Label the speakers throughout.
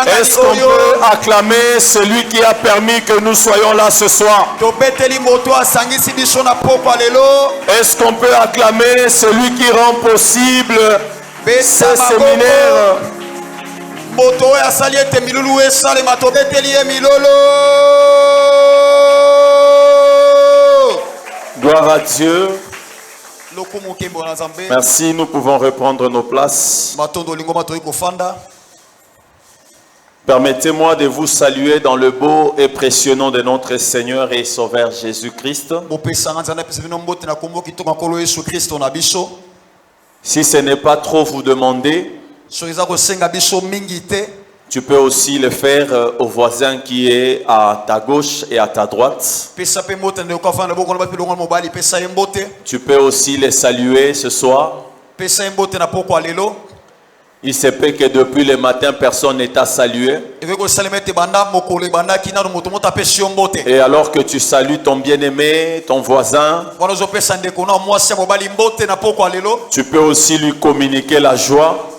Speaker 1: Est-ce qu'on peut acclamer celui qui a permis que nous soyons là ce soir? Est-ce qu'on peut acclamer celui qui rend possible ce séminaire? Gloire à Dieu. Merci, nous pouvons reprendre nos places. Permettez-moi de vous saluer dans le beau et précieux nom de notre Seigneur et Sauveur Jésus-Christ. Si ce n'est pas trop vous demander, tu peux aussi le faire au voisin qui est à ta gauche et à ta droite. Tu peux aussi les saluer ce soir. Il se peut que depuis le matin, personne ne t'a salué. Et alors que tu salues ton bien-aimé, ton voisin, tu peux aussi lui communiquer la joie.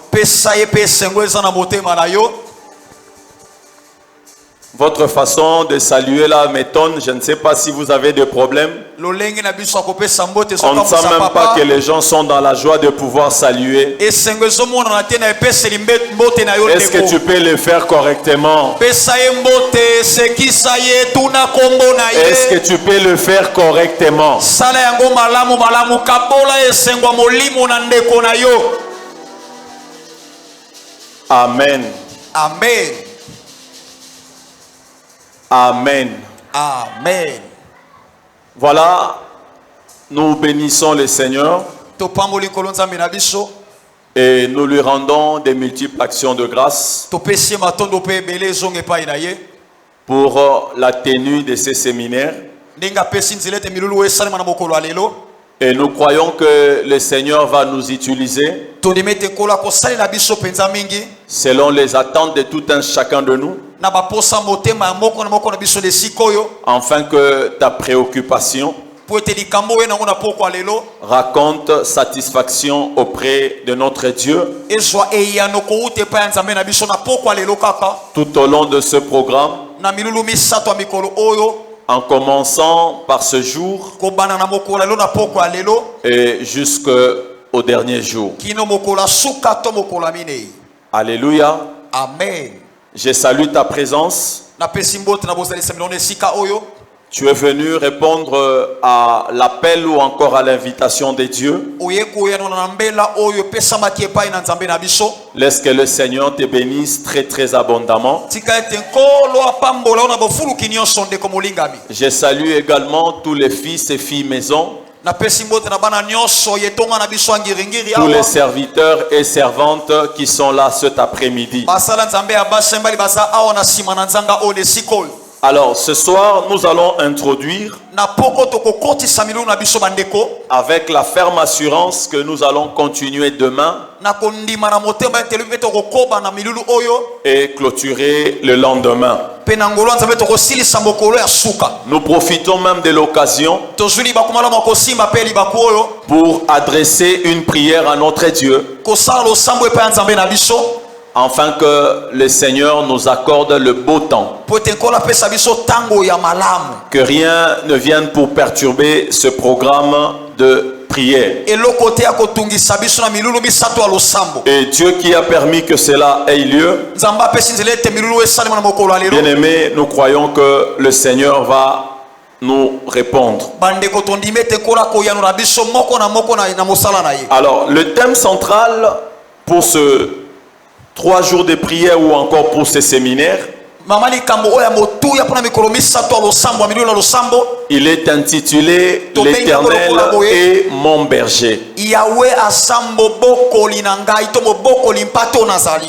Speaker 1: Votre façon de saluer là m'étonne. Je ne sais pas si vous avez des problèmes. On ne sent même pas que les gens sont dans la joie de pouvoir saluer. Est-ce que tu peux le faire correctement? Est-ce que tu peux le faire correctement? Amen.
Speaker 2: Amen.
Speaker 1: Amen.
Speaker 2: Amen.
Speaker 1: Voilà, nous bénissons le Seigneur et nous lui rendons des multiples actions de grâce pour la tenue de ces séminaires. Et nous croyons que le Seigneur va nous utiliser selon les attentes de tout un chacun de nous, afin que ta préoccupation raconte satisfaction auprès de notre Dieu tout au long de ce programme, en commençant par ce jour et jusqu'au dernier jour. Alléluia.
Speaker 2: Amen.
Speaker 1: Je salue ta présence. Tu es venu répondre à l'appel ou encore à l'invitation de Dieu. Laisse que le Seigneur te bénisse très très abondamment. Je salue également tous les fils et filles maison, tous les serviteurs et servantes qui sont là cet après-midi. Alors ce soir, nous allons introduire avec la ferme assurance que nous allons continuer demain et clôturer le lendemain. Nous profitons même de l'occasion pour adresser une prière à notre Dieu, afin que le Seigneur nous accorde le beau temps. Que rien ne vienne pour perturber ce programme de prière. Et Dieu qui a permis que cela ait lieu, bien-aimés, nous croyons que le Seigneur va nous répondre. Alors, le thème central pour ce 3 jours de prière ou encore pour ce séminaire, il est intitulé L'Éternel est mon berger.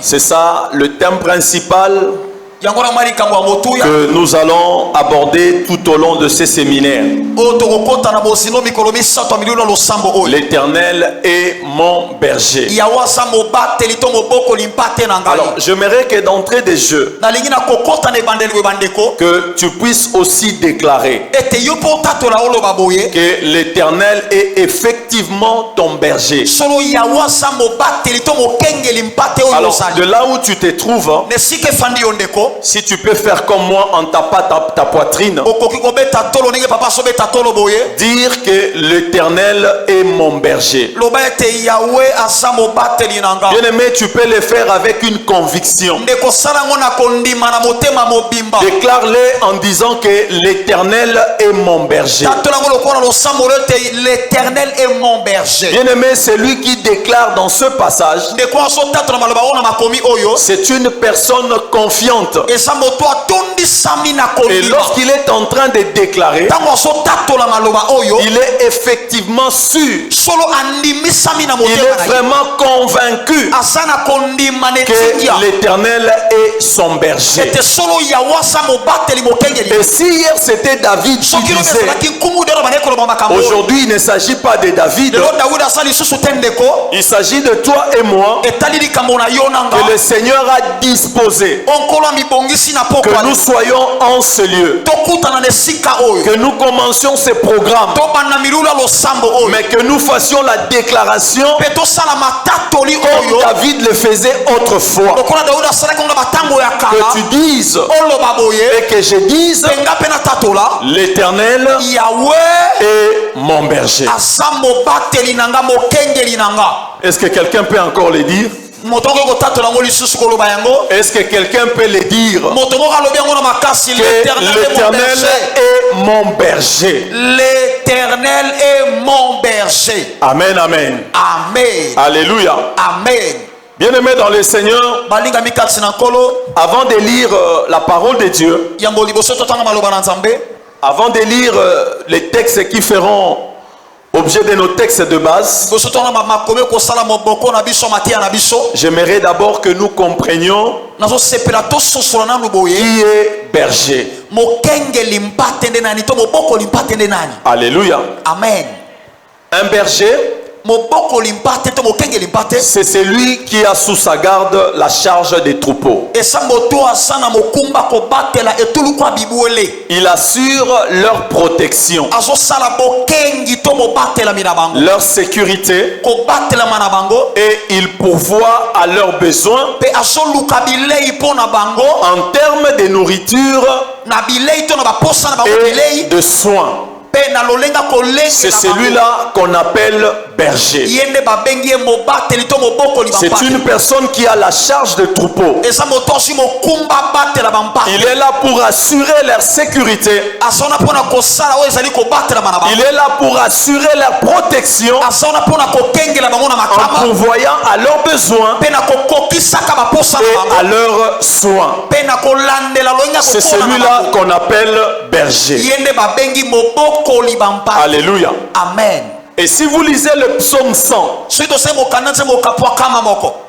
Speaker 1: C'est ça le thème principal que nous allons aborder tout au long de ces séminaires. L'Éternel est mon berger. Alors, j'aimerais que d'entrée des jeux, que tu puisses aussi déclarer que l'Éternel est effectivement ton berger. Alors, de là où tu te trouves, si tu peux faire comme moi en tapant ta poitrine, dire que l'Éternel est mon berger. Bien aimé, tu peux le faire avec une conviction. Déclare-le en disant que l'Éternel est mon berger.
Speaker 2: L'Éternel est mon berger.
Speaker 1: Bien aimé, c'est lui qui déclare dans ce passage. C'est une personne confiante. Et lorsqu'il est en train de déclarer, il est effectivement sûr. Il est vraiment convaincu que l'Éternel est son berger. Et si hier c'était David qui disait, aujourd'hui il ne s'agit pas de David, il s'agit de toi et moi, que le Seigneur a disposé que nous soyons en ce lieu, que nous commencions ces programmes, mais que nous fassions la déclaration comme David le faisait autrefois. Que tu dises et que je dise, l'Éternel est mon berger. Est-ce que quelqu'un peut encore le dire? Est-ce que quelqu'un peut le dire? Que l'Éternel est mon berger.
Speaker 2: L'Éternel est mon berger.
Speaker 1: Amen, amen.
Speaker 2: Amen.
Speaker 1: Alléluia.
Speaker 2: Amen.
Speaker 1: Bien-aimés dans le Seigneur, avant de lire la parole de Dieu, avant de lire les textes qui feront objet de nos textes de base, j'aimerais d'abord que nous comprenions qui est berger. Alléluia.
Speaker 2: Amen.
Speaker 1: Un berger, c'est celui qui a sous sa garde la charge des troupeaux. Il assure leur protection, leur sécurité, et il pourvoit à leurs besoins en termes de nourriture et de soins. C'est celui-là qu'on appelle berger. C'est une personne qui a la charge de troupeau. Il est là pour assurer leur sécurité. Il est là pour assurer leur protection en pourvoyant à leurs besoins et à leurs soins. C'est celui-là qu'on appelle berger. Alléluia.
Speaker 2: Amen.
Speaker 1: Et si vous lisez le psaume 100,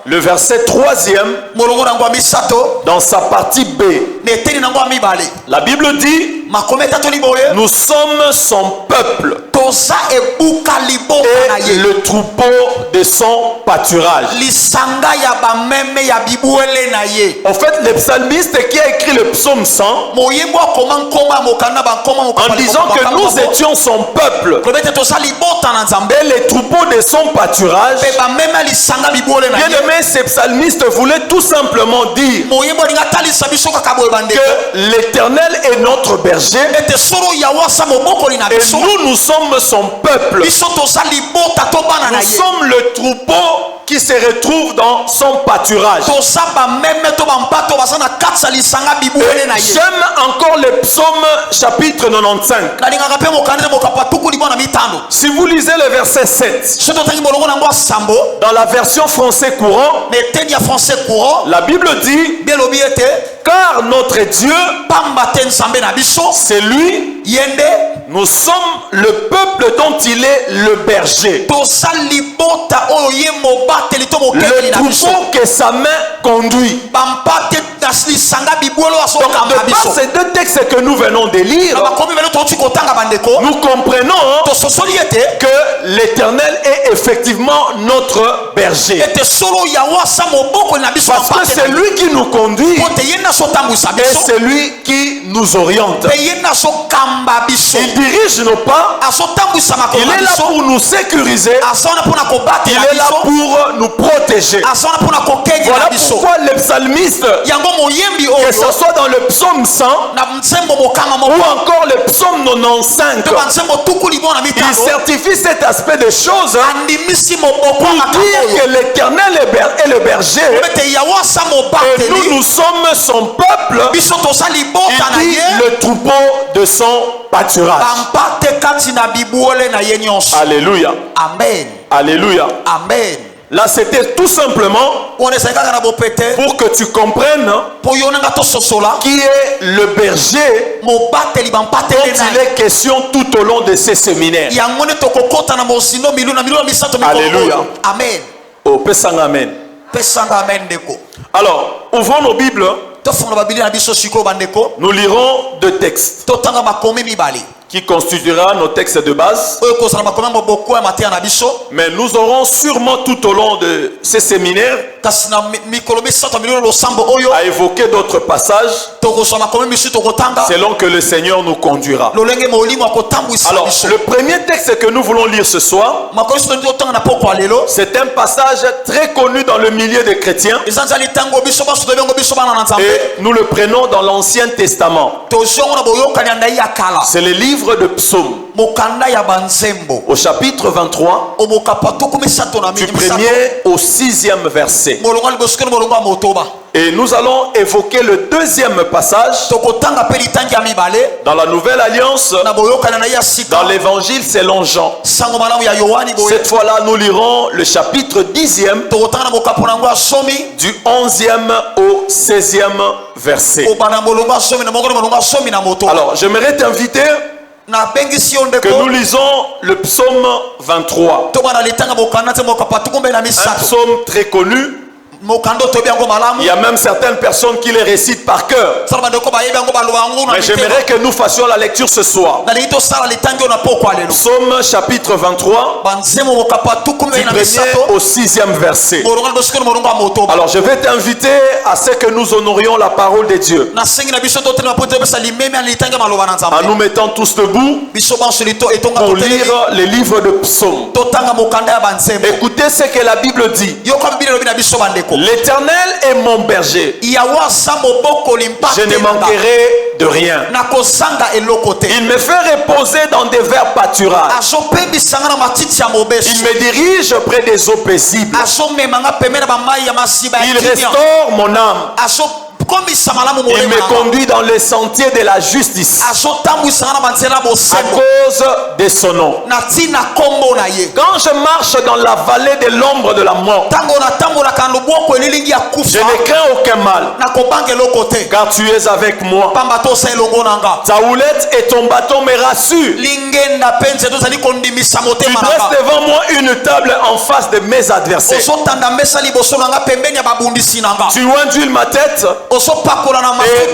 Speaker 1: le verset 3e, dans sa partie B, la Bible dit, nous sommes son peuple et le troupeau de son pâturage. En fait, le psalmiste qui a écrit le psaume 100, en disant que nous étions son peuple et les troupeaux de son pâturage, bien aimé, ce psalmiste voulait tout simplement dire que l'Éternel est notre berger et nous sommes son peuple. Nous sommes le troupeau qui se retrouve dans son pâturage. J'aime encore le psaume chapitre 95. Si vous lisez le verset 7, dans la version français courant, la Bible dit, car notre Dieu, c'est lui, Nous sommes le peuple dont il est le berger. Le troupeau que sa main conduit. Donc, de par ces deux textes que nous venons de lire, nous comprenons que l'Éternel est effectivement notre berger. Parce que c'est lui qui nous conduit et c'est lui qui nous oriente. Il dirige nos pas. Il est là pour nous sécuriser. Il est là pour nous protéger. Voilà pourquoi les psalmistes, que ce soit dans le psaume 100 ou encore le psaume 95, il certifie cet aspect des choses pour dire que l'Éternel est le berger et nous sommes son peuple. Il dit le troupeau de son pâturage. Alléluia.
Speaker 2: Amen.
Speaker 1: Alléluia.
Speaker 2: Amen.
Speaker 1: Là, c'était tout simplement pour que tu comprennes qui est le berger dont il est question tout au long de ces séminaires. Alléluia.
Speaker 2: Amen.
Speaker 1: Oh, pesanga amen. Alors, ouvrons nos Bibles. Nous lirons deux textes qui constituera nos textes de base. Mais nous aurons sûrement tout au long de ces séminaires à évoquer d'autres passages selon que le Seigneur nous conduira. Alors, le premier texte que nous voulons lire ce soir, c'est un passage très connu dans le milieu des chrétiens et nous le prenons dans l'Ancien Testament. C'est le livre de Psaume au chapitre 23 du 1er au 6e verset. Et nous allons évoquer le deuxième passage dans la Nouvelle Alliance, dans l'évangile selon Jean. Cette fois-là, nous lirons le chapitre 10e du 11e au 16e verset. Alors, j'aimerais t'inviter que nous lisons le psaume 23. Un psaume très connu. Il y a même certaines personnes qui les récitent par cœur. Mais j'aimerais que nous fassions la lecture ce soir. Psaume chapitre 23 du 1er au 6e verset. Alors je vais t'inviter à ce que nous honorions la parole de Dieu en nous mettant tous debout pour lire les livres de Psaume. Écoutez ce que la Bible dit. L'Éternel est mon berger. Je ne manquerai de rien. Il me fait reposer dans des verts pâturages. Il me dirige près des eaux paisibles. Il restaure mon âme. Il me conduit dans les sentiers de la justice à cause de son nom. Quand je marche dans la vallée de l'ombre de la mort, je ne crains aucun mal, car tu es avec moi. Ta houlette et ton bâton me rassurent. Tu dresses devant moi une table en face de mes adversaires. Tu induis ma tête et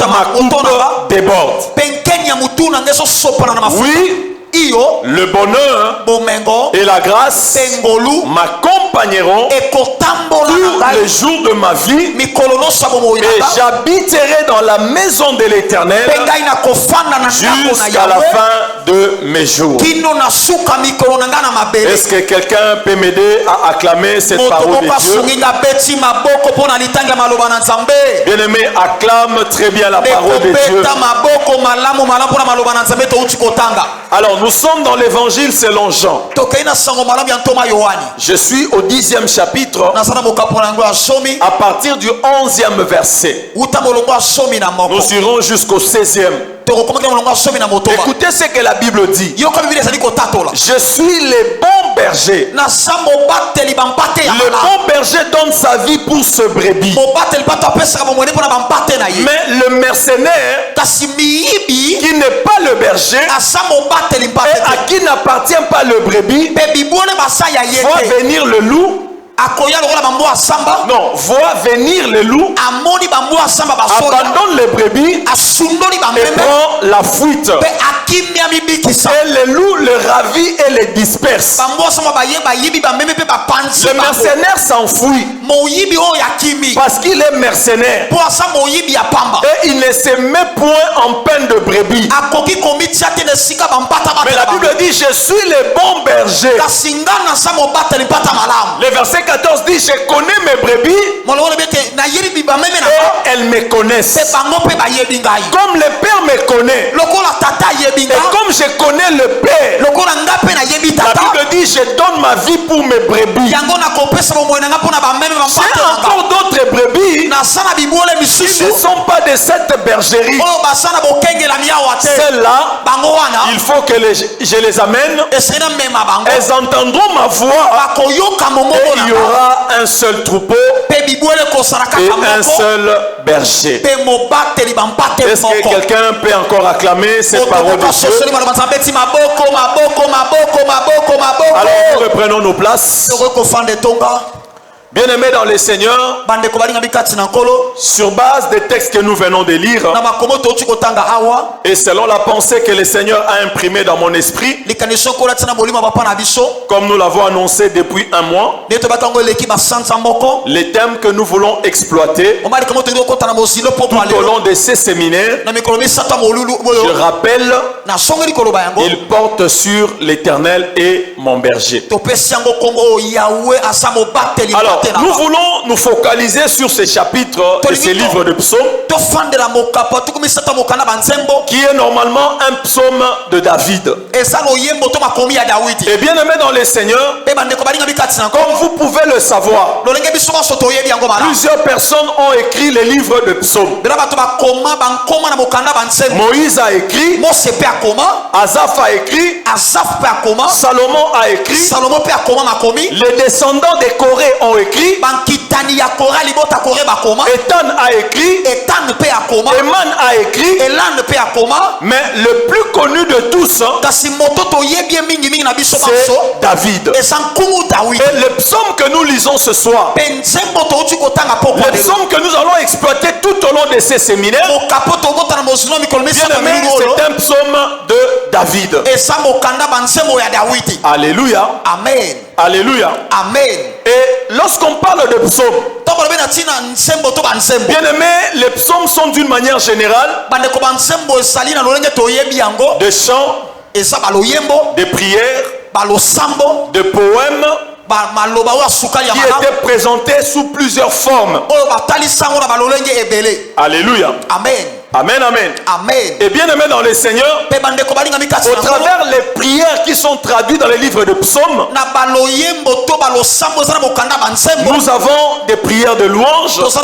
Speaker 1: ma coupe déborde. Oui, le bonheur et la grâce m'accompagneront tous les jours de ma vie et j'habiterai dans la maison de l'Éternel jusqu'à la fin de mes jours. Est-ce que quelqu'un peut m'aider à acclamer cette parole de Dieu? Bien-aimé, acclame très bien la parole de Dieu. Alors, nous sommes dans l'évangile selon Jean. Je suis au 10e chapitre à partir du 11e verset. Nous irons jusqu'au 16e. Écoutez ce que la Bible dit. Je suis le bon berger. Le bon berger donne sa vie pour ce brebis. Mais le mercenaire qui n'est pas le berger et à qui n'appartient pas le brebis voit venir le loup. Non, voit venir le loup, abandonne les brebis et prend la fuite. Et le loup le ravit et le disperse. Le mercenaire s'enfuit parce qu'il est mercenaire et il ne se met point en peine de brebis. Mais la Bible dit: je suis le bon berger. Le verset 14 dit: je connais mes brebis et elles me connaissent. Comme le Père me connaît et comme je connais le Père, la Bible dit: je donne ma vie pour mes brebis. J'ai encore d'autres brebis qui ne sont pas de cette bergerie. Celles-là, il faut que je les amène. Elles entendront ma voix et il y aura un seul troupeau et un seul berger. Est-ce que quelqu'un peut encore acclamer ces paroles de Dieu? Alors nous reprenons nos places. Bien-aimés dans le Seigneur, sur base des textes que nous venons de lire et selon la pensée que le Seigneur a imprimée dans mon esprit, comme nous l'avons annoncé depuis un mois, les thèmes que nous voulons exploiter tout au long de ces séminaires, je rappelle, ils portent sur l'Éternel et mon berger. Alors, nous voulons nous focaliser sur ces chapitres et ces livres de psaumes, qui est normalement un psaume de David. Et bien aimé dans les Seigneurs, comme vous pouvez le savoir, plusieurs personnes ont écrit les livres de psaumes. Moïse a écrit, Asaph a écrit, Salomon a écrit, les descendants de Corée ont écrit, Ethan a écrit, Eman a écrit, mais le plus connu de tous, c'est David. Et le psaume que nous lisons ce soir, le psaume que nous allons exploiter tout au long de ces séminaires, c'est un psaume de David. Alléluia.
Speaker 2: Amen.
Speaker 1: Alléluia.
Speaker 2: Amen.
Speaker 1: Et lorsqu'on parle de psaumes, bien aimé, les psaumes sont d'une manière générale des chants, des prières, des poèmes qui étaient présentés sous plusieurs formes. Alléluia.
Speaker 2: Amen.
Speaker 1: Amen, amen.
Speaker 2: Amen.
Speaker 1: Et bien aimé dans le Seigneur, au travers les prières qui sont traduites dans les livres de psaumes, nous avons des prières de louange, nous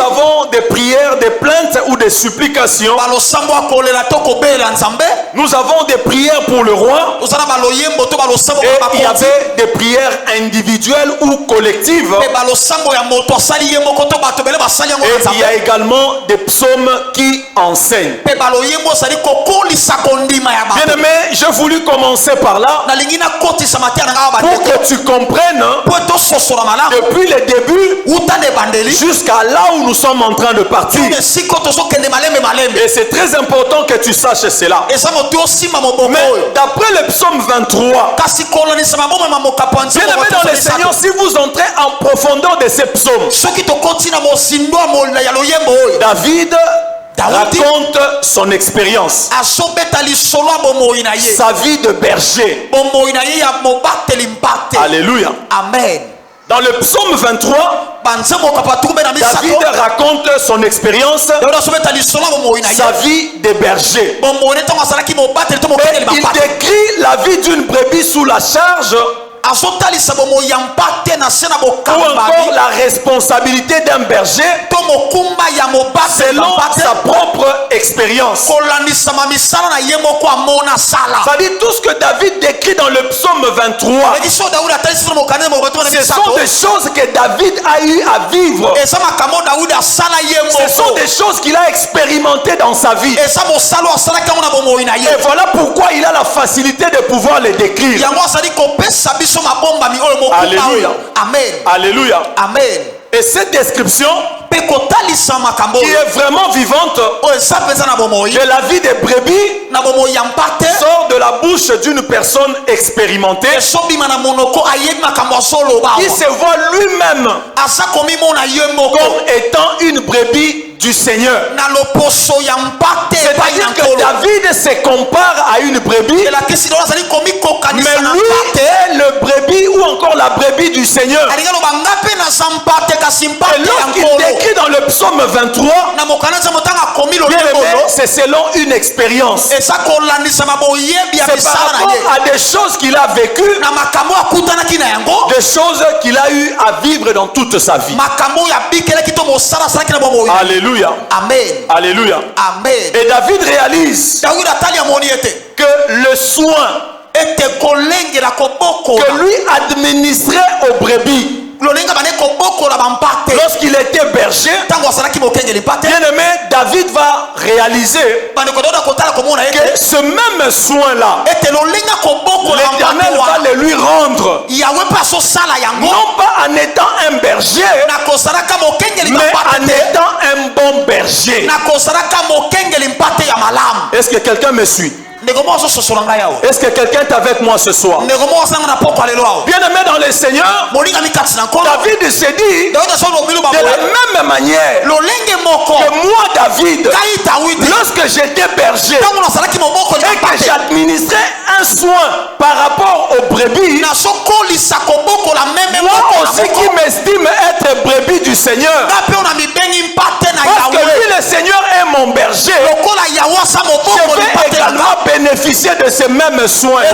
Speaker 1: avons des prières, des plaintes ou des supplications, nous avons des prières pour le roi, et il y avait des prières individuelles ou collectives, et il y a également des psaumes qui enseignent. Bien aimé, j'ai voulu commencer par là pour que tu comprennes depuis le début jusqu'à là où nous sommes en train de partir. Et c'est très important que tu saches cela. Mais d'après le psaume 23, bien aimé dans le Seigneur, si vous entrez en profondeur de ces psaumes, David raconte son expérience, sa vie de berger. Alléluia.
Speaker 2: Amen.
Speaker 1: Dans le psaume 23, David raconte son expérience, sa vie de berger. Et il décrit la vie d'une brebis sous la charge ou encore la responsabilité d'un berger selon sa propre expérience. Ça dit tout ce que David décrit dans le psaume 23. Ce sont des choses que David a eu à vivre. Ce sont des choses qu'il a expérimentées dans sa vie. Et voilà pourquoi il a la facilité de pouvoir les décrire. Alléluia.
Speaker 2: Amen.
Speaker 1: Alléluia.
Speaker 2: Amen.
Speaker 1: Et cette description qui est vraiment vivante de la vie des brebis sort de la bouche d'une personne expérimentée qui se voit lui-même comme étant une brebis du Seigneur. C'est-à-dire que David se compare à une brebis, mais lui est le brebis ou encore la brebis du Seigneur. Et lorsqu'il décrit dans le psaume 23, c'est selon une expérience. C'est par rapport à des choses qu'il a vécues, des choses qu'il a eu à vivre dans toute sa vie. Alléluia.
Speaker 2: Amen.
Speaker 1: Alléluia.
Speaker 2: Amen.
Speaker 1: Et David réalise que le soin que lui administrait aux brebis lorsqu'il était berger, bien aimé, David va réaliser que ce même soin-là, l'Éternel va le lui rendre, non pas en étant un berger, mais en étant un bon berger. Est-ce que quelqu'un me suit? Est-ce que quelqu'un est avec moi ce soir? Bien aimé dans le Seigneur, David se dit de la même manière que moi, David, lorsque j'étais berger et que j'administrais un soin par rapport aux brebis, moi aussi qui m'estime être brebis du Seigneur, parce que lui le Seigneur est mon berger, je vais également bénéficier de ces mêmes soins là,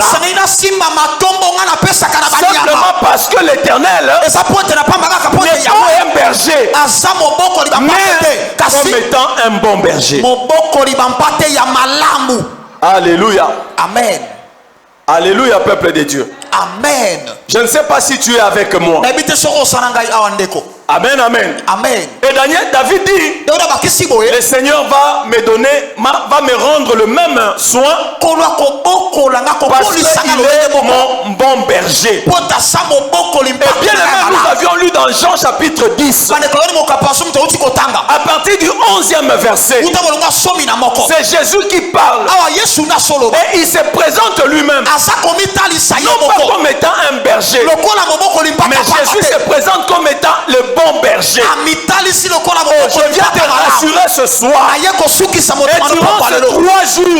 Speaker 1: simplement parce que l'Éternel n'est pas un berger, mais comme étant un bon berger. Alléluia.
Speaker 2: Amen.
Speaker 1: Alléluia, peuple de Dieu.
Speaker 2: Amen.
Speaker 1: Je ne sais pas si tu es avec moi. Amen, amen.
Speaker 2: Amen.
Speaker 1: Et David dit, le Seigneur va me rendre le même soin parce qu'il est mon bon berger. Et bien aimé, nous avions lu dans Jean chapitre 10, à partir du 11e verset, c'est Jésus qui parle et il se présente lui-même non pas comme étant un berger, mais Jésus se présente comme étant le bon berger. Oh, je viens te rassurer ce soir. Et durant ces 3 jours,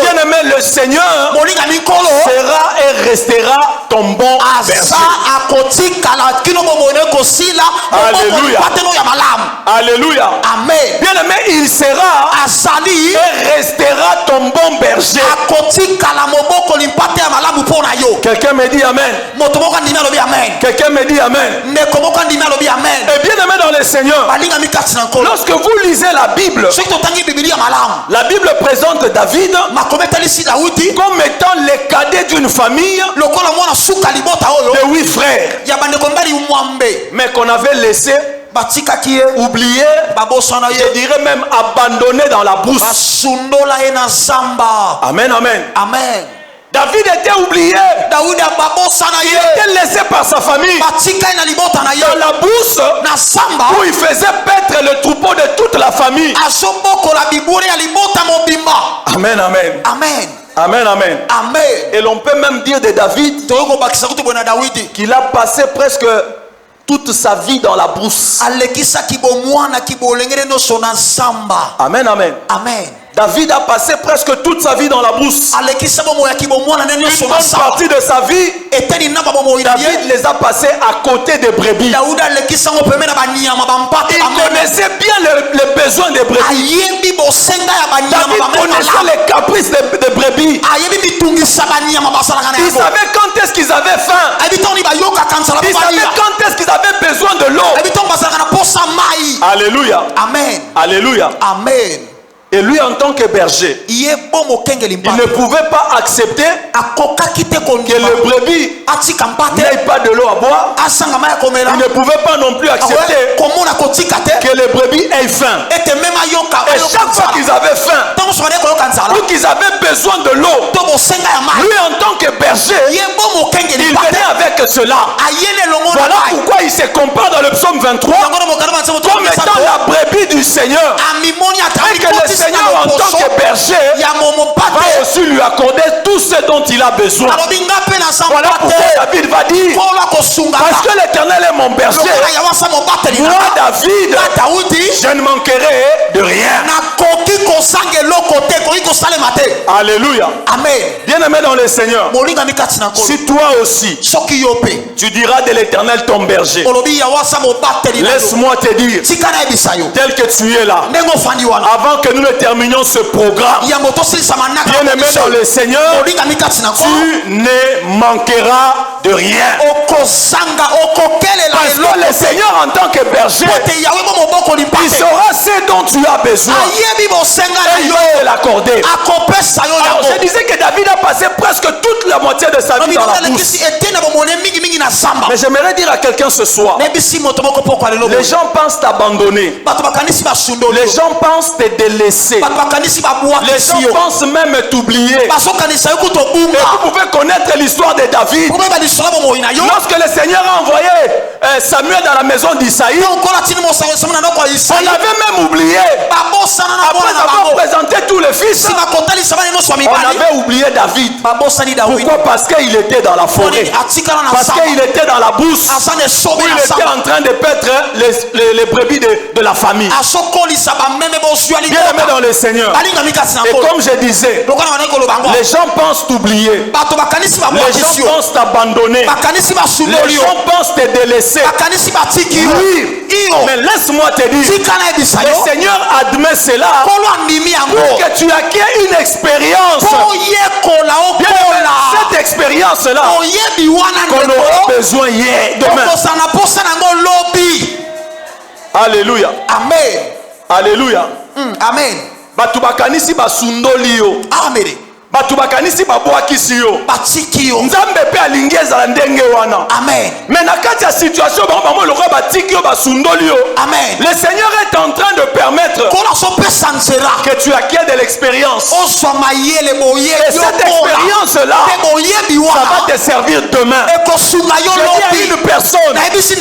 Speaker 1: bien aimé, le Seigneur sera et restera ton bon berger. Alléluia. Alléluia.
Speaker 2: Amen.
Speaker 1: Bien aimé, il sera et restera ton bon berger. Quelqu'un me dit amen. Quelqu'un me dit amen. Et bien aimé dans le Seigneur, lorsque vous lisez la Bible présente David comme étant le cadet d'une famille de 8 frères, mais qu'on avait laissé oublié, je dirais même abandonné dans la brousse. Amen, amen.
Speaker 2: Amen.
Speaker 1: David était oublié. Il était laissé par sa famille dans la brousse où il faisait paître le troupeau de toute la famille. Amen, amen.
Speaker 2: Amen.
Speaker 1: Amen, amen.
Speaker 2: Amen.
Speaker 1: Et l'on peut même dire de David qu'il a passé presque toute sa vie dans la brousse. Amen, amen.
Speaker 2: Amen.
Speaker 1: David a passé presque toute sa vie dans la brousse. Une bonne partie de sa vie, David les a passés à côté des brebis. Il connaissait bien les besoins des brebis. David connaissait les caprices des brebis. Il savait quand est-ce qu'ils avaient faim. Il savait quand est-ce qu'ils avaient besoin de l'eau. Alléluia.
Speaker 2: Amen.
Speaker 1: Alléluia.
Speaker 2: Amen.
Speaker 1: Et lui, en tant que berger, il ne pouvait pas accepter que le brebis n'ait pas de l'eau à boire. Il ne pouvait pas non plus accepter que les brebis aient faim. Et chaque fois qu'ils avaient faim ou qu'ils avaient besoin de l'eau, lui, en tant que berger, il venait avec cela. Voilà pourquoi il se compare dans le psaume 23 comme étant la brebis du Seigneur. Et que le Seigneur, en tant que berger, va aussi lui accorder tout ce dont il a besoin. Voilà pourquoi David va dire, parce que l'Éternel est mon berger, moi David, je ne manquerai de rien. Alléluia.
Speaker 2: Amen.
Speaker 1: Bien-aimé dans le Seigneur, si toi aussi tu diras de l'Éternel ton berger, laisse-moi te dire, tel que tu es là, avant que nous ne terminions ce programme, bien-aimé dans le Seigneur, tu ne manqueras de rien. Parce que le Seigneur, en tant que berger, il saura ce dont tu as besoin et il va te l'accorder. Alors je disais que David a passé presque toute la moitié de sa vie dans la brousse. Mais j'aimerais dire à quelqu'un ce soir, les gens pensent t'abandonner, les gens pensent te délaisser, les gens pensent même t'oublier. Et vous pouvez connaître l'histoire de David. Lorsque le Seigneur a envoyé Samuel dans la maison d'Isaïe, on avait même oublié, après avoir présenté tous les fils, on avait oublié David. Pourquoi? Parce qu'il était dans la forêt, parce qu'il était dans la brousse, où il était en train de paître les brebis de la famille. Bien-aimé dans le Seigneur, et comme je disais, les gens pensent t'oublier, les gens pensent t'abandonner, les gens pensent te délaisser. Oui, mais laisse-moi te dire, le Seigneur admet cela pour que tu acquiers une expérience. Cette expérience-là qu'on aura besoin hier, demain. Alléluia.
Speaker 2: Amen.
Speaker 1: Alléluia.
Speaker 2: Amen.
Speaker 1: Batubakanisi basundoli yo.
Speaker 2: Amen.
Speaker 1: Batu bakanisi babwakisi yo. Nzambe pe alingi ezala ndenge wana.
Speaker 2: Amen.
Speaker 1: Mais na kati ya situation bango lokwa batiki yo basundoli yo.
Speaker 2: Amen.
Speaker 1: Le Seigneur est en train de permettre que tu acquiers de l'expérience. Et cette expérience là, ça va te servir demain. Je dis à une personne qui se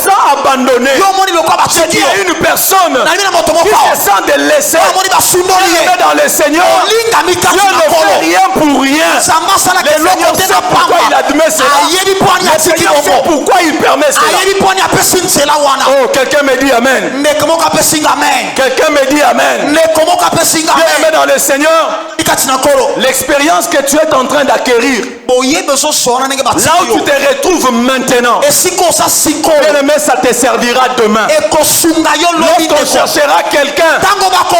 Speaker 1: sent abandonnée, je dis à une personne qui se sent délaissée, dans le Seigneur, Dieu ne fait rien pour rien. Le Seigneur sait pourquoi il admet cela. Le Seigneur sait pourquoi il permet cela. Oh, quelqu'un me dit Amen. Quelqu'un me dit Amen. Bien-aimé dans le Seigneur, l'expérience que tu es en train d'acquérir, là où tu te retrouves maintenant, bien-aimé, ça te servira demain. Lorsqu'on cherchera quelqu'un,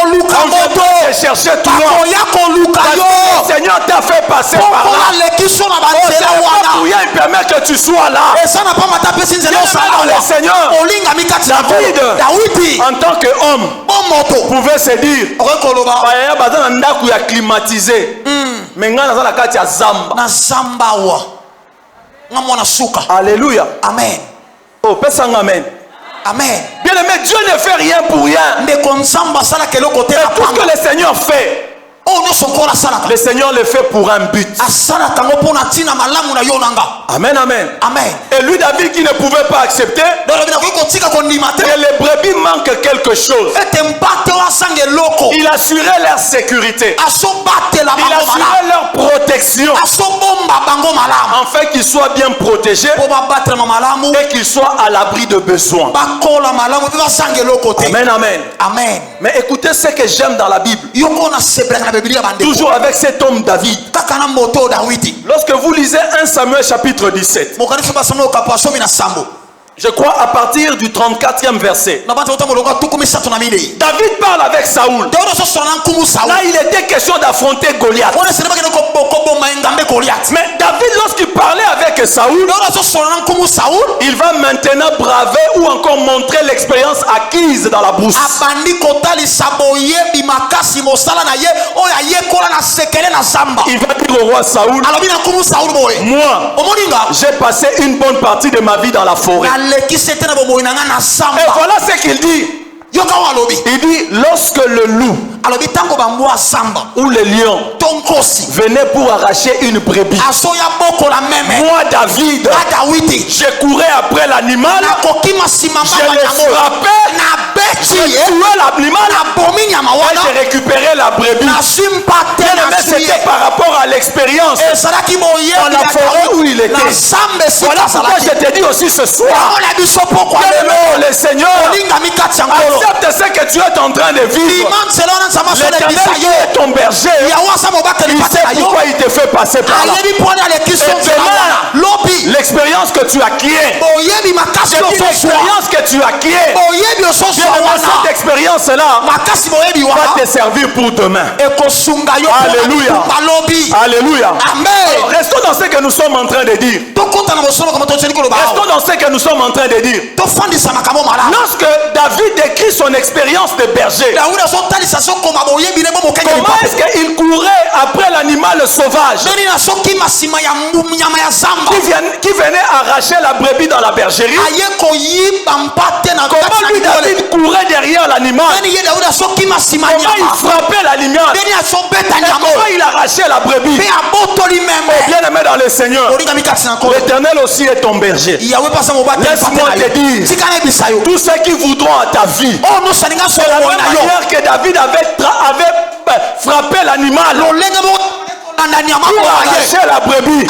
Speaker 1: on viendra te chercher toi. Le Seigneur t'a fait passer par là. Il permet que tu sois là. Bien-aimé dans le Seigneur, David, en tant qu'homme, pouvait se dire, climatisé. Alléluia.
Speaker 2: Amen.
Speaker 1: Oh, personne amen.
Speaker 2: Amen.
Speaker 1: Bien-aimé, Dieu ne fait rien pour rien. Et tout ce que le Seigneur fait, le Seigneur le fait pour un but. Amen, amen.
Speaker 2: Amen.
Speaker 1: Et lui, David, qui ne pouvait pas accepter que les brebis manquent quelque chose. Il assurait leur sécurité. Il assurait leur protection. Afin qu'ils soient bien protégés et qu'ils soient à l'abri de besoins. Amen, amen.
Speaker 2: Amen.
Speaker 1: Mais écoutez ce que j'aime dans la Bible. Toujours avec cet homme David. Lorsque vous lisez 1 Samuel chapitre 17, je crois à partir du 34e verset, David parle avec Saoul. Là, il était question d'affronter Goliath. Mais David, lorsqu'il parlait avec Saoul, il va maintenant braver ou encore montrer l'expérience acquise dans la brousse. Il va dire au roi Saoul, moi, j'ai passé une bonne partie de ma vie dans la forêt. Et voilà ce qu'il dit. Il dit, lorsque le loup ou le lion venait pour arracher une brebis, moi David, je courais après l'animal, je le frappais, je tuais l'animal et je récupérais la brebis. C'était par rapport à l'expérience dans la forêt où il était. Voilà pourquoi je te dis aussi ce soir, le Seigneur accepte ce que tu es en train de vivre. L'Éternel qui est ton berger, il sait pourquoi il te fait passer par là. Et demain, l'expérience que tu acquiers, l'expérience que tu acquiers, cette expérience-là va te servir pour demain. Alléluia. Alléluia. Alors, restons dans ce que nous sommes en train de dire. Restons dans ce que nous sommes en train de dire. Lorsque David décrit son expérience de berger, comment est-ce qu'il courait après l'animal sauvage qui venait arracher la brebis dans la bergerie? Comment lui David courait derrière l'animal? Comment il frappait l'animal? Et comment il arrachait la brebis? Bien aimé dans le Seigneur, l'Éternel aussi est ton berger. Laisse-moi te dire, tous ceux qui voudront à ta vie, c'est la même manière que David avait frappé l'animal pour arracher la brebis.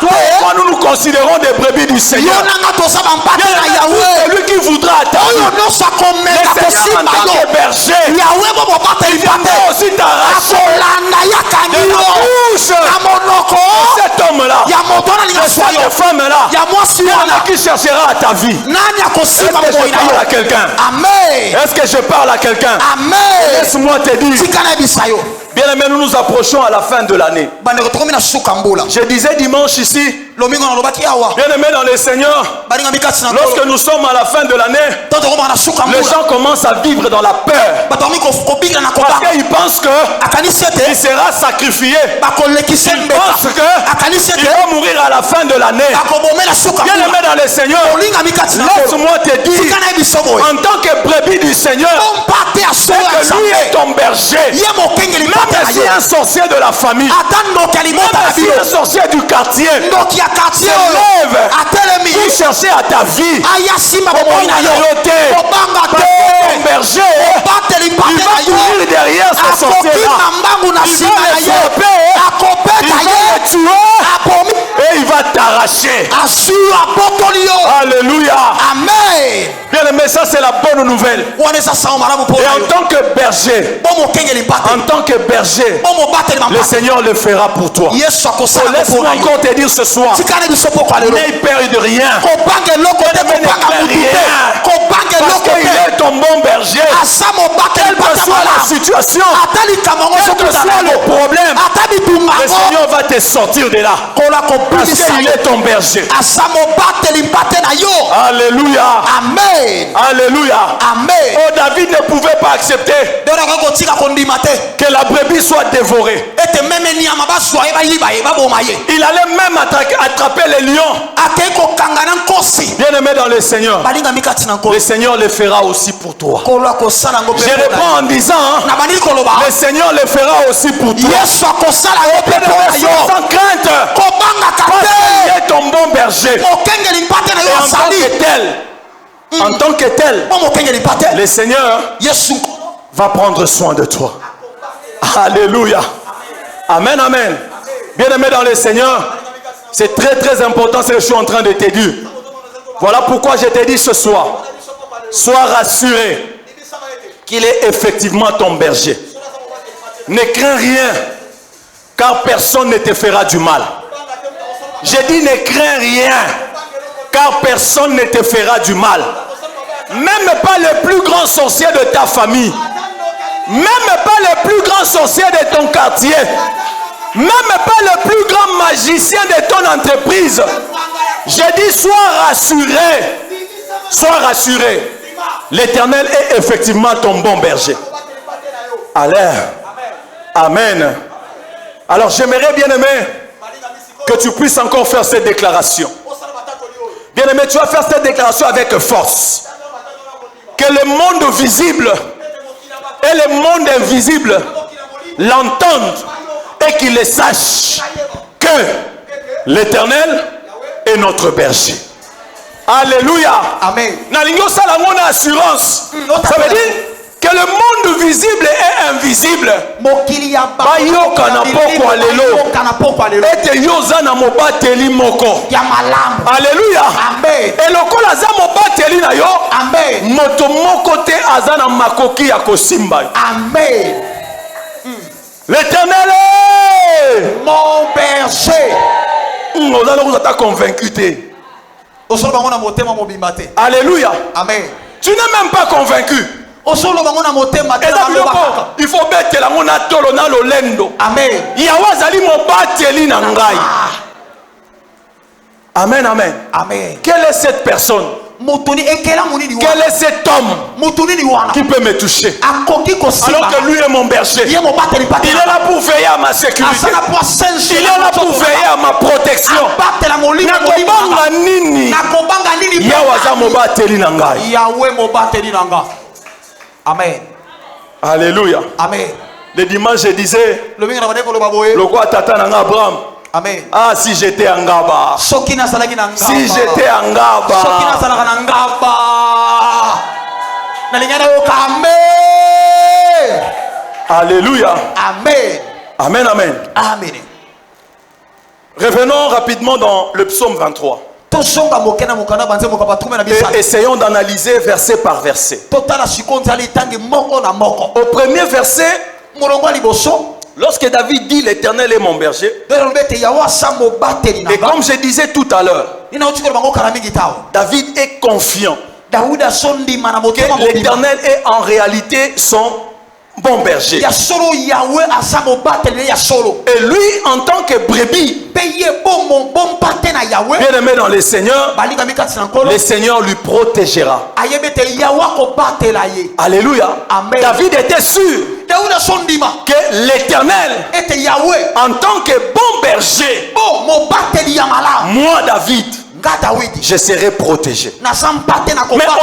Speaker 1: Toi et moi, nous nous considérons des brebis du Seigneur. Celui qui voudra à ta vie, le Seigneur en tant que berger, il viendra aussi t'arracher de la bouche de cet homme-là, de cette femme-là, qui cherchera à ta vie. Est-ce que je parle à quelqu'un? Est-ce que je parle à quelqu'un? Laisse-moi te dire. Bien aimé, nous nous approchons à la fin de l'année. Je disais dimanche ici, bien aimé dans le Seigneur, lorsque nous sommes à la fin de l'année, les gens commencent à vivre dans la peur. Parce qu'ils pensent qu'il sera sacrifié. Ils pensent qu'il va mourir à la fin de l'année. Bien aimé dans le Seigneur, laisse-moi te dire, en tant que brebis du Seigneur, c'est que lui est ton berger. Même si un sorcier de la famille, même si un sorcier du quartier se lève pour chercher à ta vie, pour t'arrêter, ton berger, il va courir derrière ce sorcier-là, il va le frapper, il va le tuer et il va t'arracher. Alléluia. Amen. Bien aimé, ça c'est la bonne nouvelle. Et en tant que berger, le Seigneur le fera pour toi. Laisse-moi encore te dire ce soir, n'aie peur de rien. Parce qu'il est ton bon berger. Quelle que soit la situation, quel que soit le problème, le Seigneur va te sortir de là. Parce qu'il est ton berger. Alléluia. Amen. Alléluia. Amen. Oh, David ne pouvait pas accepter que la brebis soit dévorée. Il allait même attraper les lions. Bien aimé dans le Seigneur, le Seigneur le fera aussi pour toi. Je réponds en disant, le Seigneur le fera aussi pour toi. Sans crainte, parce qu'il est ton bon tel, le Seigneur va prendre soin de toi. Alléluia. Amen, amen. Bien-aimé dans le Seigneur, c'est très très important ce que je suis en train de te dire. Voilà pourquoi je te dis ce soir, sois rassuré qu'il est effectivement ton berger. Ne crains rien, car personne ne te fera du mal. J'ai dit ne crains rien, car personne ne te fera du mal. Même pas le plus grand sorcier de ta famille, même pas le plus grand sorcier de ton quartier, même pas le plus grand magicien de ton entreprise. J'ai dit sois rassuré, sois rassuré. L'Éternel est effectivement ton bon berger. Allez. Amen. Alors j'aimerais, bien aimé, que tu puisses encore faire cette déclaration. Bien aimé, tu vas faire cette déclaration avec force. Que le monde visible et le monde invisible l'entendent et qu'ils le sachent que l'Éternel est notre berger. Alléluia.
Speaker 2: Amen.
Speaker 1: Assurance. Ça veut dire que le monde visible et invisible bayoka na poko alelo ete yoza na mobateli moko. Alléluia.
Speaker 2: Amen.
Speaker 1: Et lokola za mobateli na yo, amen, moto moko te aza na makoki ya kosimba.
Speaker 2: Amen.
Speaker 1: L'Éternel est
Speaker 2: mon berger.
Speaker 1: On a convaincu te. Alléluia.
Speaker 2: Amen.
Speaker 1: Tu n'es même pas convaincu. Il faut mettre la mona tolo na lolendo.
Speaker 2: Amen.
Speaker 1: Yawazali mobateli na ngai. Amen, amen.
Speaker 2: Amen.
Speaker 1: Quelle est cette personne? Quel est cet homme qui peut me toucher alors que lui est mon berger? Il est là pour veiller à ma sécurité. Il est là pour veiller à ma protection.
Speaker 2: Amen.
Speaker 1: Alléluia.
Speaker 2: Amen.
Speaker 1: Le dimanche je disais le roi tata nanga Abraham.
Speaker 2: Amen.
Speaker 1: Ah, si j'étais en Gaba. Si j'étais en Gaba. Alléluia.
Speaker 2: Amen.
Speaker 1: Amen, amen.
Speaker 2: Amen.
Speaker 1: Revenons rapidement dans le psaume 23. Et essayons d'analyser verset par verset. Au premier verset, lorsque David dit l'Éternel est mon berger, et comme je disais tout à l'heure, David est confiant que l'Éternel est en réalité son bon berger. Et lui, en tant que brebis, bien aimé dans le Seigneur, le Seigneur lui protégera. Alléluia. Amen. David était sûr que l'Éternel, en tant que bon berger, moi David, je serai protégé. Mais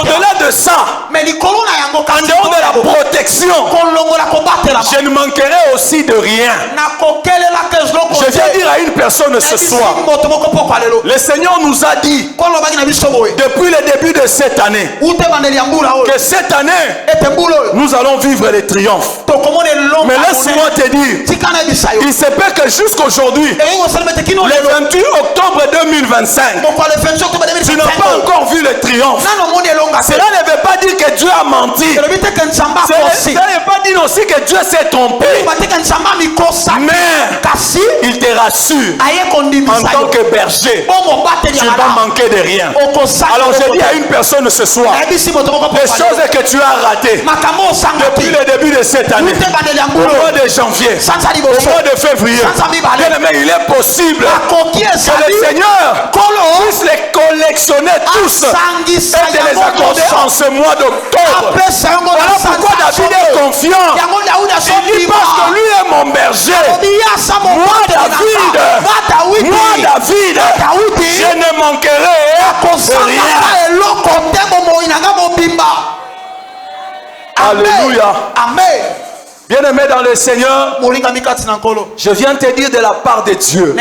Speaker 1: au-delà de ça, en dehors de la protection, je ne manquerai aussi de rien. Je viens dire à une personne ce soir, le Seigneur nous a dit depuis le début de cette année que cette année nous allons vivre les triomphes. Mais laisse-moi te dire, il se peut que jusqu'aujourd'hui, le 28 octobre 2025, tu n'as pas encore vu le triomphe. Cela ne veut pas dire que Dieu a menti. Cela ne veut pas dire aussi que Dieu s'est trompé. Mais il te rassure en tant que berger, tu ne vas manquer de rien. Alors je dis à une personne ce soir, les choses que tu as ratées depuis le début de cette année, au mois de janvier, au mois de février, bien aimé, il est possible que le Seigneur puisse les collectionner tous et de les accorder en ce mois d'octobre. Voilà pourquoi David est confiant. Il dit parce que lui est mon berger. Moi David, je ne manquerai de rien. Alléluia.
Speaker 2: Amen.
Speaker 1: Bien-aimé dans le Seigneur, je viens te dire de la part de Dieu.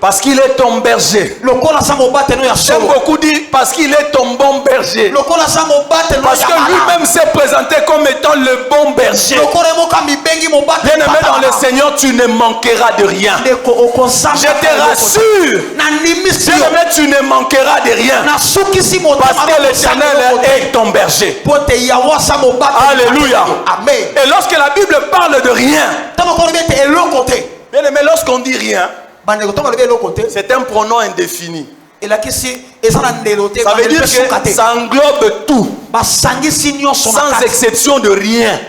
Speaker 1: Parce qu'il est ton berger. J'aime beaucoup dire parce qu'il est ton bon berger. Parce que lui-même s'est présenté comme étant le bon berger. Bien-aimé dans le Seigneur, tu ne manqueras de rien. Je te rassure. Bien-aimé, tu ne manqueras de rien. Parce que l'Éternel est ton berger. Alléluia. Amen. Et lorsque la Bible parle de rien, bien aimé, lorsqu'on dit rien, c'est un pronom indéfini. Ça veut dire que ça englobe tout, sans exception de rien.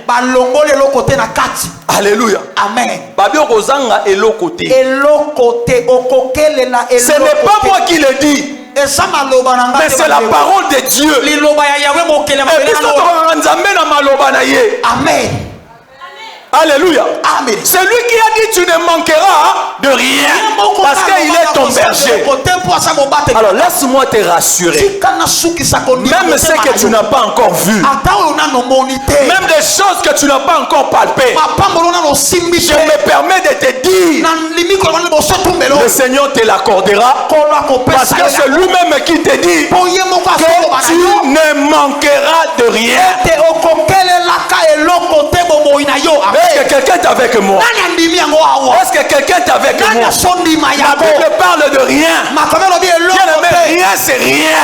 Speaker 1: Alléluia. Amen. Ce n'est pas moi qui le dis, mais c'est la parole de Dieu. Amen. Alléluia. Amen. C'est lui qui a dit tu ne manqueras de rien parce qu'il est ton berger. Alors laisse-moi te rassurer. Même ce que tu n'as pas encore vu, même des choses que tu n'as pas encore palpées, je me permets de te dire, le Seigneur te l'accordera parce que c'est lui-même qui te dit que tu ne manqueras de rien. Est-ce que quelqu'un est avec moi? Est-ce que quelqu'un est avec moi? La Bible parle de rien. Rien c'est rien.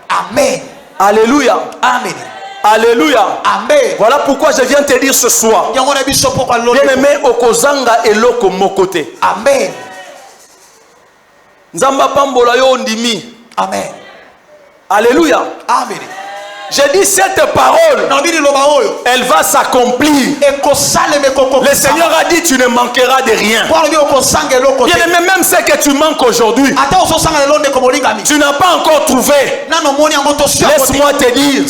Speaker 1: Amen. Alléluia. Amen. Alléluia. Amen. Voilà pourquoi je viens te dire ce soir. Bien-aimé, okozanga eloko mokote. Amen. Nzamba pambola yo ndimi. Amen. Alléluia. Amen. J'ai dit cette parole, elle va s'accomplir. Le Seigneur a dit tu ne manqueras de rien. Bien aimé, même ce que tu manques aujourd'hui, tu n'as pas encore trouvé. Laisse-moi te dire,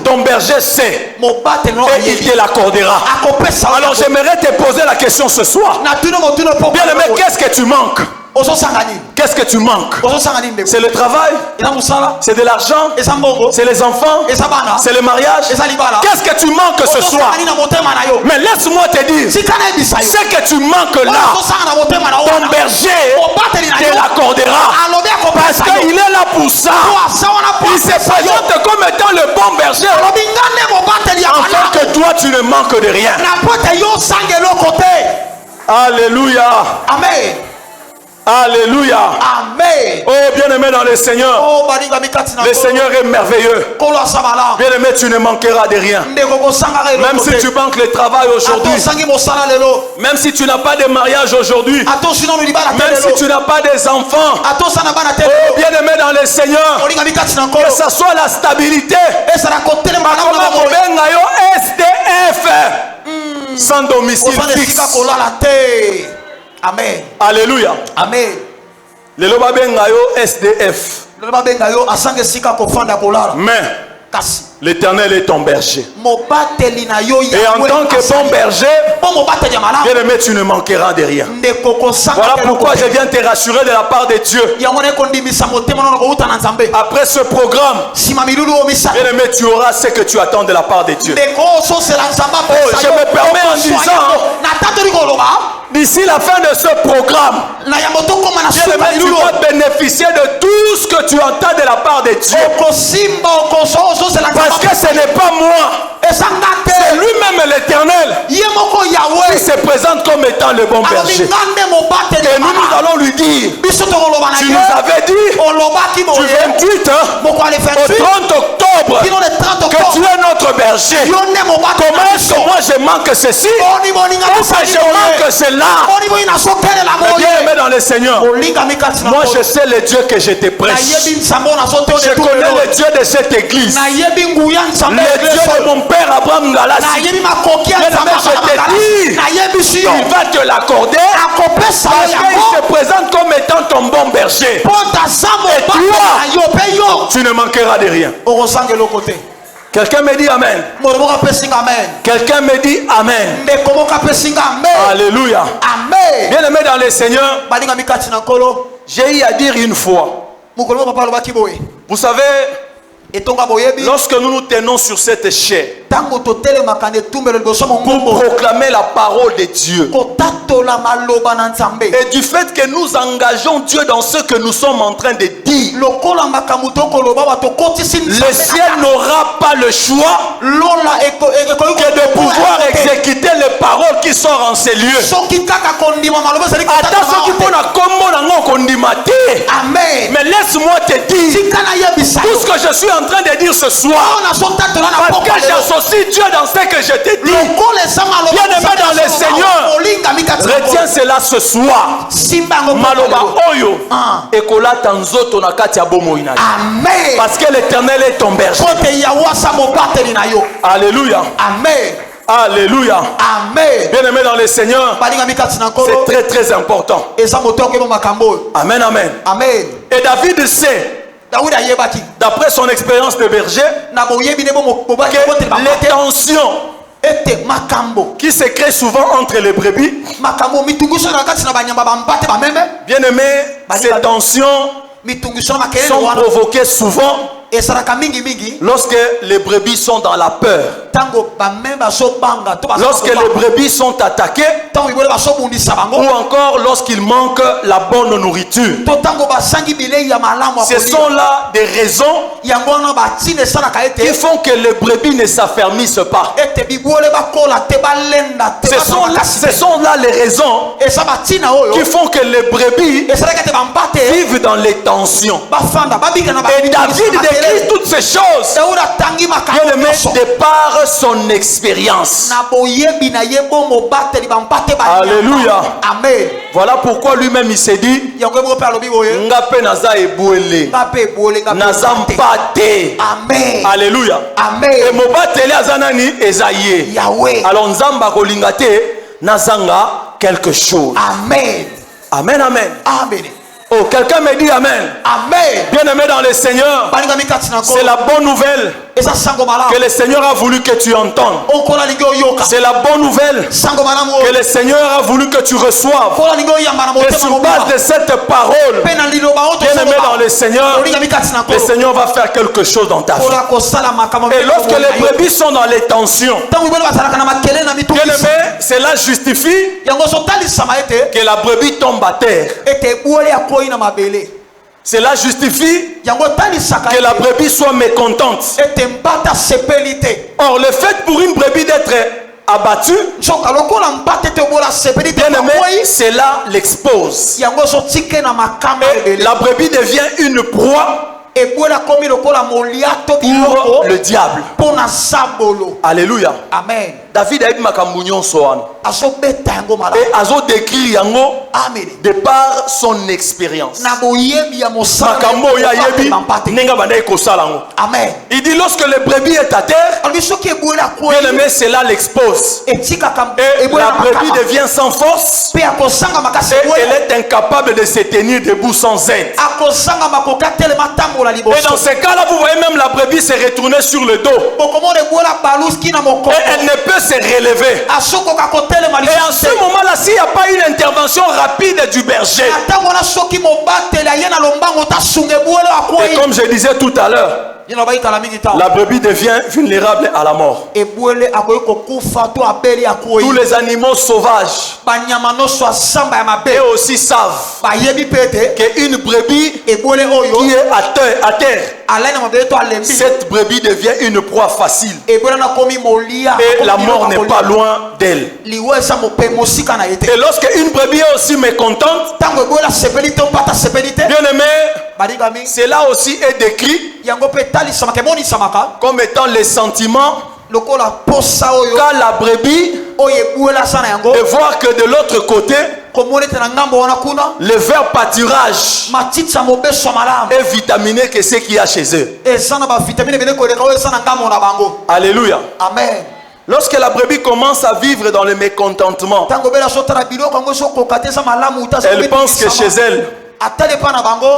Speaker 1: ton berger sait et il te l'accordera. Alors j'aimerais te poser la question ce soir. Bien aimé, qu'est-ce que tu manques? Qu'est-ce que tu manques? C'est le travail, c'est de l'argent, c'est les enfants, c'est le mariage. Qu'est-ce que tu manques ce soir? Mais laisse-moi te dire, ce que tu manques là, ton berger te l'accordera parce qu'il est là pour ça. Il se présente comme étant le bon berger afin que toi tu ne manques de rien. Alléluia. Amen. Alléluia. Amen. Oh bien-aimé dans le Seigneur, le Seigneur est merveilleux. Bien-aimé, tu ne manqueras de rien. Même si tu manques le travail aujourd'hui, même si tu n'as pas de mariage aujourd'hui, même si tu n'as pas des enfants, oh bien-aimé dans le Seigneur, que ce soit la stabilité, SDF, sans domicile fixe. Amen. Alléluia. Amen. Le loba bengayo SDF. Mais l'Éternel est ton berger. Et en tant que bon berger, bien aimé, tu ne manqueras de rien. Voilà pourquoi je viens te rassurer de la part de Dieu. Après ce programme, bien aimé, tu auras ce que tu attends de la part de Dieu. Oh, je me permets en disant, d'ici la fin de ce programme, bien aimé, tu vas bénéficier de tout ce que tu entends de la part de Dieu. Parce que ce n'est pas moi, c'est lui-même l'Éternel qui se présente comme étant le bon berger. Et nous allons lui dire, tu nous avais dit du 28 au 30 octobre que tu es notre berger. Comment est-ce que moi je manque ceci? Pourquoi je manque cela? Mais bien aimé dans le Seigneur, moi je sais le Dieu que je te prêche. Je connais le Dieu de cette église, le Dieu de mon père Abraham Ngalassi. Je te dis, il va te l'accorder parce qu'il se présente comme étant ton bon berger. Et toi, tu ne manqueras de rien. Quelqu'un me dit Amen. Quelqu'un me dit Amen. Alléluia. Amen. Bien aimé dans le Seigneur, j'ai eu à dire une fois. Vous savez, Lorsque nous nous tenons sur cette chair pour proclamer la parole de Dieu, et du fait que nous engageons Dieu dans ce que nous sommes en train de dire, le ciel n'aura pas le choix que de pouvoir exécuter les paroles qui sortent en ces lieux. Amen. Mais laisse-moi te dire tout ce que je suis en train de dire ce soir, parce que j'associe Dieu dans ce que je te dis. Bien-aimé dans le Seigneur, retiens cela ce soir. Maloba oyo ekola tanzoto na kati ya bomo ina.
Speaker 2: Amen.
Speaker 1: Parce que l'Éternel est ton berger. Alléluia.
Speaker 2: Amen.
Speaker 1: Alléluia.
Speaker 2: Amen.
Speaker 1: Bien-aimé dans le Seigneur, c'est très très important. Amen, amen.
Speaker 2: Amen.
Speaker 1: Et David sait, d'après son expérience de berger, que les tensions qui se créent souvent entre les brebis, bien-aimé, ces tensions sont provoquées souvent lorsque les brebis sont dans la peur, lorsque les brebis sont attaquées, ou encore lorsqu'il manque la bonne nourriture. Ce sont là des raisons qui font que les brebis ne s'affermissent pas. Ce sont là les raisons qui font que les brebis vivent dans les tensions. Et David décrit toutes ces choses, bien-aimé, de par son expérience. Alléluia.
Speaker 2: Amen.
Speaker 1: Voilà pourquoi lui-même il s'est dit Ngape naza ebouele naza mpate.
Speaker 2: Amen.
Speaker 1: Alléluia.
Speaker 2: Amen.
Speaker 1: Et mobatele azanani ezaye.
Speaker 2: Yahweh.
Speaker 1: Alors nzamba kolingate nazanga quelque chose.
Speaker 2: Amen.
Speaker 1: Amen, amen.
Speaker 2: Amen.
Speaker 1: Oh, quelqu'un me dit amen.
Speaker 2: Amen.
Speaker 1: Bien-aimé dans le Seigneur, c'est la bonne nouvelle que le Seigneur a voulu que tu entendes. C'est la bonne nouvelle que le Seigneur a voulu que tu reçoives. Et sur base de cette parole, bien-aimé dans le Seigneur va faire quelque chose dans ta vie. Et lorsque les brebis sont dans les tensions, bien-aimé, cela justifie que la brebis tombe à terre. Cela justifie que la brebis soit mécontente. Or, le fait pour une brebis d'être abattue, bien-aimé, cela l'expose. Et la brebis devient une proie pour le diable. Alléluia.
Speaker 2: Amen.
Speaker 1: David a dit Makambunyon Sohan. Et Azo décrit Yango de par son expérience.
Speaker 2: Amen.
Speaker 1: Il dit lorsque le brebis est à terre, bien-aimé, cela l'expose. Et la brebis devient sans force. Et elle est incapable de se tenir debout sans aide. Et dans ce cas-là, vous voyez même la brebis se retourner sur le dos. Et elle ne peut se relever. Et en ce moment-là, s'il n'y a pas une intervention rapide du berger, et comme je disais tout à l'heure, la brebis devient vulnérable à la mort. Tous les animaux sauvages et aussi savent qu'une brebis qui est à terre, cette brebis devient une proie facile. Et la mort n'est pas loin d'elle. Et lorsque une brebis est aussi mécontente, bien aimé, cela aussi est décrit comme étant les sentiments qu'a la brebis de voir que de l'autre côté, le vert pâturage est vitaminé que ce qu'il y a chez eux. Alléluia.
Speaker 2: Amen.
Speaker 1: Lorsque la brebis commence à vivre dans le mécontentement, elle pense que chez elle,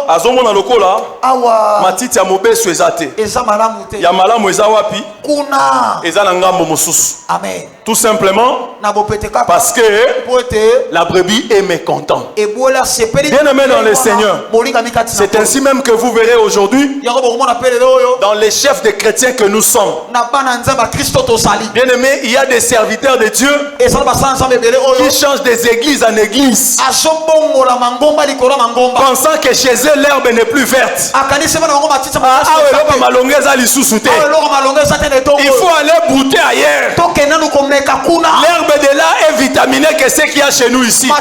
Speaker 1: azomona lokola matiti ya mobeso eza te ya malamu eza wapi eza na ngambo mosusu.
Speaker 2: Amen.
Speaker 1: Tout simplement parce que la brebis est mécontente. Bien aimé dans le Seigneur, c'est ainsi même que vous verrez aujourd'hui dans les chefs des chrétiens que nous sommes. Bien aimé, il y a des serviteurs de Dieu qui changent des églises en églises, pensant que chez eux l'herbe n'est plus verte. Il faut aller brouter ailleurs. L'herbe de là est vitaminée que ce qu'il y a chez nous ici. Mais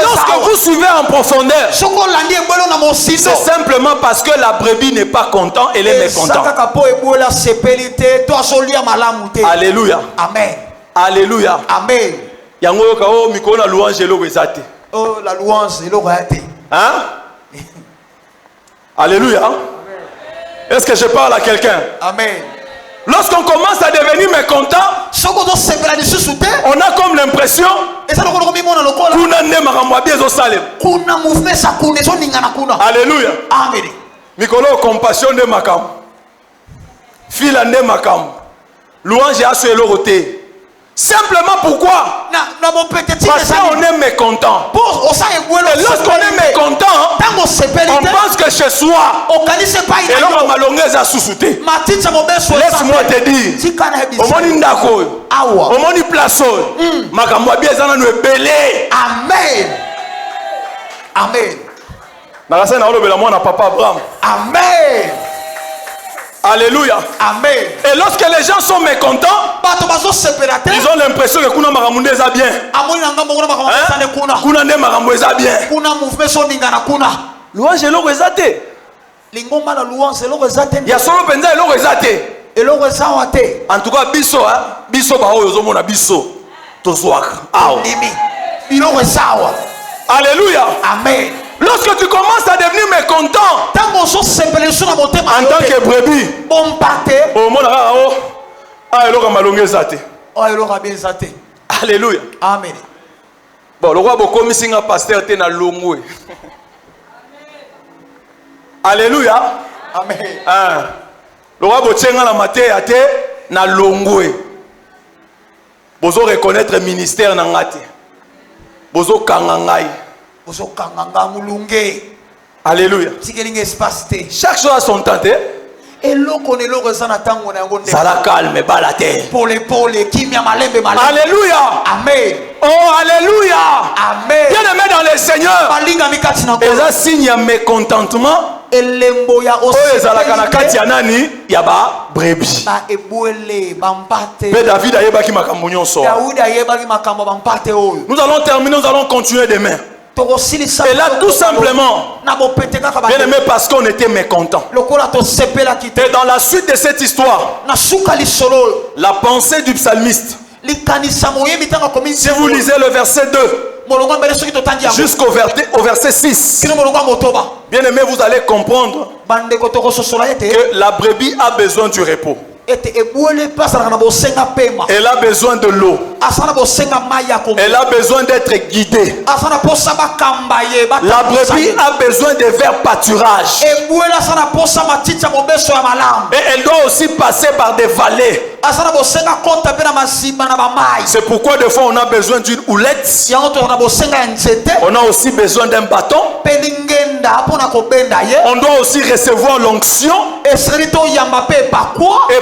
Speaker 1: lorsque vous suivez en profondeur, c'est simplement parce que la brebis n'est pas contente, elle est mécontente. Alléluia.
Speaker 2: Amen.
Speaker 1: Alléluia.
Speaker 2: Amen. Oh, la louange,
Speaker 1: hein? Alléluia. Est-ce que je parle à quelqu'un?
Speaker 2: Amen.
Speaker 1: Lorsqu'on commence à devenir mécontent, on a comme l'impression alléluia.
Speaker 2: Amen.
Speaker 1: Mikolo compassion de makam. Fila de makam. Louange à ce loroté. Simplement pourquoi? Parce qu'on est mécontent. Et lorsqu'on est mécontent, on pense que chez soi, et l'homme a malongé à sous-souter. Laisse-moi te dire, au moni ndako, au moni placeau, makamwa bien zana nous belé.
Speaker 2: Amen. Amen.
Speaker 1: Narasa na olobela mwana papa Abraham.
Speaker 2: Amen.
Speaker 1: Alléluia.
Speaker 2: Amen.
Speaker 1: Et lorsque les gens sont mécontents, ils ont l'impression que kuna makambo eza bien. Kuna ne makambo eza bien. Louange eloko eza te.
Speaker 2: Lingomba la louange eloko eza te.
Speaker 1: Ya solo penza eloko eza te.
Speaker 2: Eloko eza wa te.
Speaker 1: En tout cas biso biso ba oyo zomona biso tozwaka. Awa.
Speaker 2: Eloko eza wa.
Speaker 1: Alléluia.
Speaker 2: Amen.
Speaker 1: Lorsque tu commences à devenir mécontent en tant que brebis, alléluia.
Speaker 2: Amen.
Speaker 1: Bon, le roi Boko missinga pasteur te na longwe. Alléluia.
Speaker 2: Amen.
Speaker 1: Le roi Bochenga la maté ate na longwe. Bozo reconnaître ministère na ngate. Bozo kangangai. Alléluia. Chaque chose a son temps. Ça la calme, bat la terre. Alléluia.
Speaker 2: Amen.
Speaker 1: Oh, alléluia.
Speaker 2: Amen.
Speaker 1: Bien aimé dans le Seigneur. Et ça signe un mécontentement. Oh, brebis. Mais David a yeba ki makambo nyonso. Nous allons terminer, nous allons continuer demain. Et là tout simplement, bien aimé, parce qu'on était mécontent. Et dans la suite de cette histoire, la pensée du psalmiste, si vous lisez le verset 2 jusqu'au verset 6, bien aimé, vous allez comprendre que la brebis a besoin du repos. Elle a besoin de l'eau. Elle a besoin d'être guidée. La brebis a besoin de verts pâturages. Et elle doit aussi passer par des vallées. C'est pourquoi des fois on a besoin d'une houlette. On a aussi besoin d'un bâton. On doit aussi recevoir l'onction. Et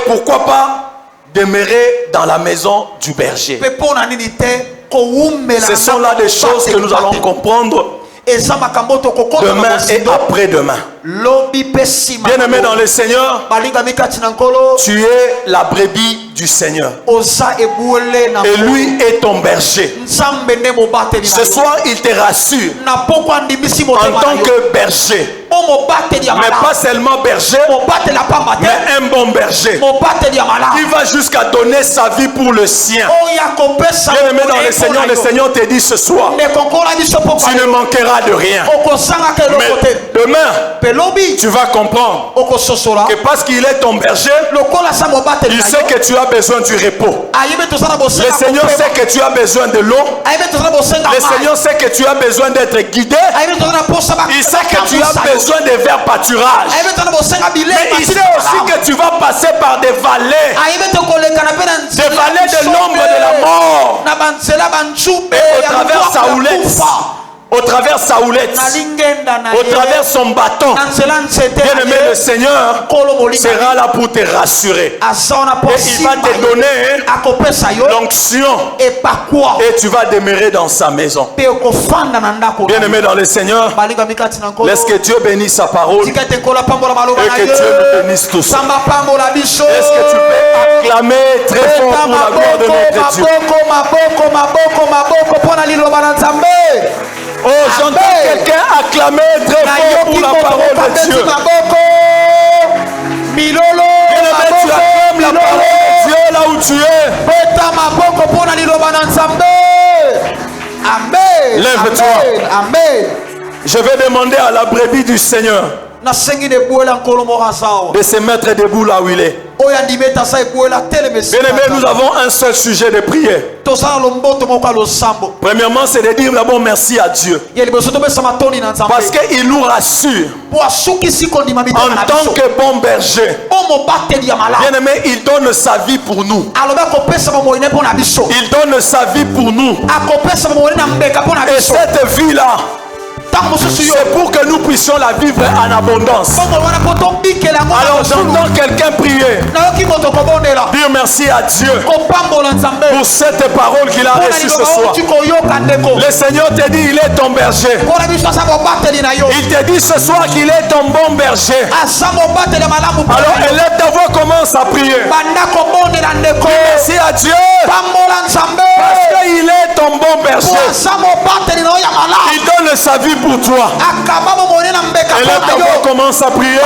Speaker 1: pourquoi pas demeurer dans la maison du berger. Ce sont là des choses que nous allons comprendre demain et après-demain. Bien aimé dans le Seigneur, tu es la brebis du Seigneur. Et lui est ton berger. Ce soir, il te rassure en tant que berger. Mais pas seulement berger, mais un bon berger. Il va jusqu'à donner sa vie pour le sien. Bien aimé dans le Seigneur te dit ce soir, tu ne manqueras de rien. Mais demain, tu vas comprendre que parce qu'il est ton berger, il sait que tu as besoin du repos. Le Seigneur sait que tu as besoin de l'eau. Le Seigneur sait que tu as besoin d'être guidé. Il sait que tu as besoin de verts pâturages. Mais il sait aussi que tu vas passer par des vallées. Des vallées de l'ombre de la mort. Et au travers au travers sa houlette, au travers son bâton, bien-aimé, le Seigneur sera là pour te rassurer. Et il va te donner l'onction et tu vas demeurer dans sa maison. Bien-aimé dans le Seigneur, laisse que Dieu bénisse sa parole et que Dieu nous bénisse tous. Est-ce que tu peux acclamer très fort pour la gloire de notre Dieu? Oh, j'entends quelqu'un acclamer très fort pour la parole de Dieu. Bien-aimé, tu acclames la parole de Dieu là où tu es.
Speaker 2: Amen.
Speaker 1: Lève-toi.
Speaker 2: Amen.
Speaker 1: Je vais demander à la brebis du Seigneur de se mettre debout là où il est. Bien-aimé, nous avons un seul sujet de prière. Premièrement, c'est de dire d'abord merci à Dieu. Parce qu'il nous rassure. En tant que bon berger, bien-aimé, il donne sa vie pour nous. Il donne sa vie pour nous. Et cette vie-là, c'est pour que nous puissions la vivre en abondance. Alors j'entends quelqu'un prier. Dire merci à Dieu pour cette parole qu'il a reçue ce soir. Le Seigneur te dit il est ton berger. Il te dit ce soir qu'il est ton bon berger. Alors élève ta voix, commence à prier. Merci à Dieu parce qu'il est ton bon berger. Il donne sa vie pour toi. Élève ta voix, commence à prier.